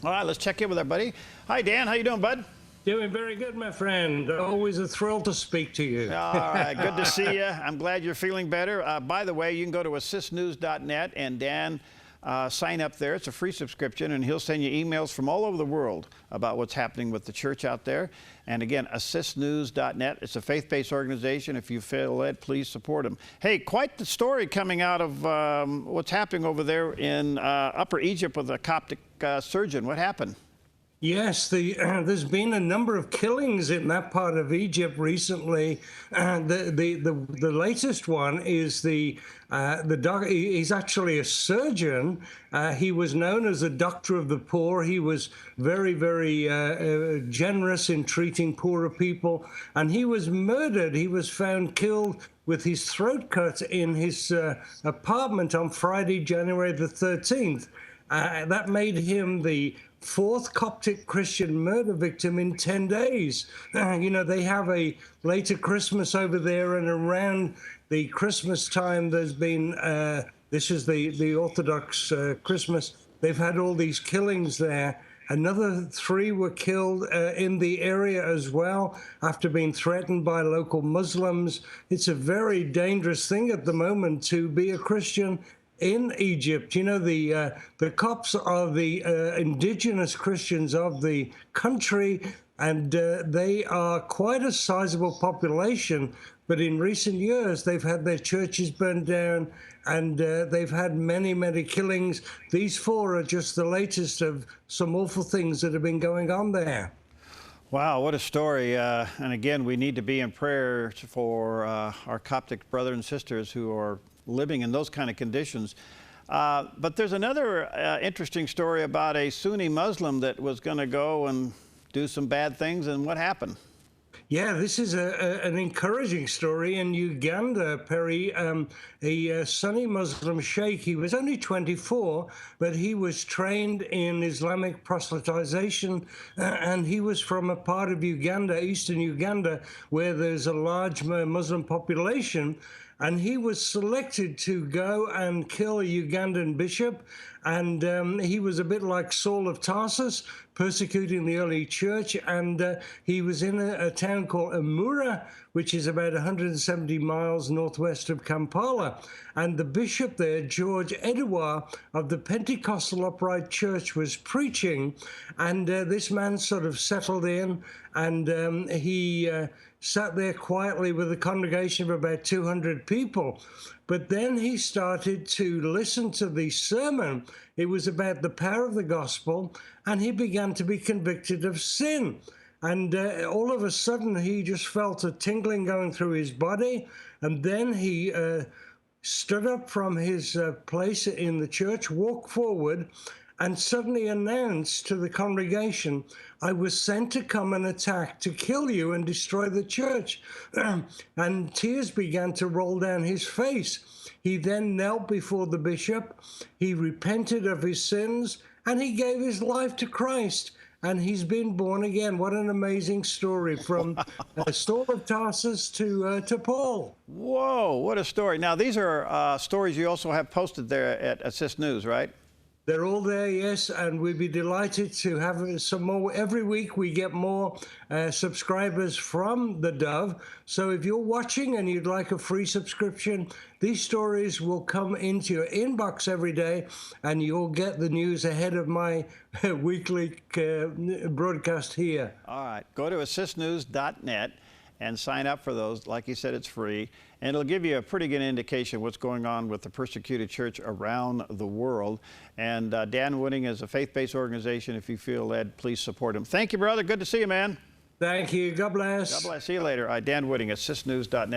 All right, let's check in with our buddy. Hi, Dan. How you doing, bud? Doing very good, my friend. Always a thrill to speak to you. All right, good to see you. I'm glad you're feeling better. By the way, you can go to assistnews.net and Dan, sign up there. It's a free subscription, and he'll send you emails from all over the world about what's happening with the church out there. And again, assistnews.net. It's a faith-based organization. If you feel led, please support them. Hey, quite the story coming out of what's happening over there in Upper Egypt with a Coptic surgeon. What happened? Yes, there's been a number of killings in that part of Egypt recently. The latest one is the doctor. He's actually a surgeon. He was known as a doctor of the poor. He was very, very generous in treating poorer people, and he was murdered. He was found killed with his throat cut in his apartment on Friday, January the 13th. That made him the fourth Coptic Christian murder victim in 10 days. You know, they have a later Christmas over there, and around the Christmas time, there's been, this is the Orthodox Christmas, they've had all these killings there. Another 3 were killed in the area as well after being threatened by local Muslims. It's a very dangerous thing at the moment to be a Christian in Egypt. You know, the Copts are the indigenous Christians of the country, and they are quite a sizable population. But in recent years, they've had their churches burned down, and they've had many, many killings. These 4 are just the latest of some awful things that have been going on there. Wow, what a story. And again, we need to be in prayer for our Coptic brothers and sisters who are living in those kind of conditions. But there's another interesting story about a Sunni Muslim that was going to go and do some bad things, and what happened? Yeah, this is an encouraging story in Uganda, Perry. A Sunni Muslim sheikh, he was only 24, but he was trained in Islamic proselytization, and he was from a part of Uganda, eastern Uganda, where there's a large Muslim population. And he was selected to go and kill a Ugandan bishop. And he was a bit like Saul of Tarsus, persecuting the early church. And he was in a town called Amura, which is about 170 miles northwest of Kampala. And the bishop there, George Edouard of the Pentecostal Upright Church, was preaching. And this man sort of settled in, and he sat there quietly with a congregation of about 200 people. But then he started to listen to the sermon. It was about the power of the gospel, and he began to be convicted of sin. And all of a sudden, he just felt a tingling going through his body. And then he stood up from his place in the church, walked forward, and suddenly announced to the congregation, "I was sent to come and attack, to kill you and destroy the church." And tears began to roll down his face. He then knelt before the bishop, he repented of his sins, and he gave his life to Christ. And he's been born again. What an amazing story, from Saul of Tarsus to Paul. Whoa, what a story. Now, these are stories you also have posted there at Assist News, right? They're all there, yes, and we'd be delighted to have some more. Every week we get more subscribers from theDove. So if you're watching and you'd like a free subscription, these stories will come into your inbox every day, and you'll get the news ahead of my weekly broadcast here. All right, go to assistnews.net and sign up for those. Like you said, it's free, and it'll give you a pretty good indication of what's going on with the persecuted church around the world. And Dan Wooding is a faith-based organization. If you feel led, please support him. Thank you, brother. Good to see you, man. Thank you. God bless. God bless. See you later. Dan Wooding, assistnews.net.